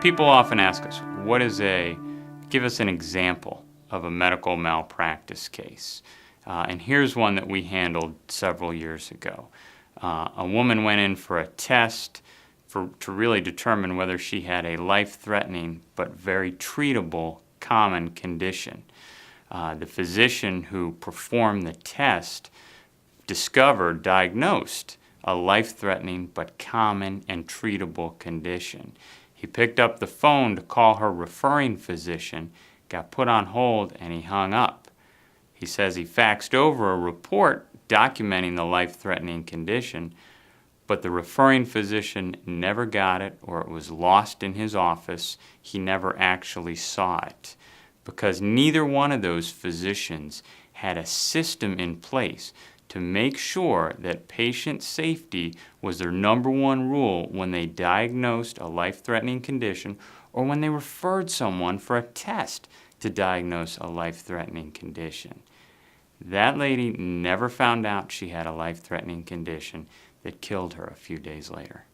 People often ask us, give us an example of a medical malpractice case. And here's one that we handled several years ago. A woman went in for a test to really determine whether she had a life-threatening but very treatable common condition. The physician who performed the test diagnosed a life-threatening but common and treatable condition. He picked up the phone to call her referring physician, got put on hold, and he hung up. He says he faxed over a report documenting the life-threatening condition, but the referring physician never got it, or it was lost in his office. He never actually saw it, because neither one of those physicians had a system in place to make sure that patient safety was their number one rule when they diagnosed a life-threatening condition or when they referred someone for a test to diagnose a life-threatening condition. That lady never found out she had a life-threatening condition that killed her a few days later.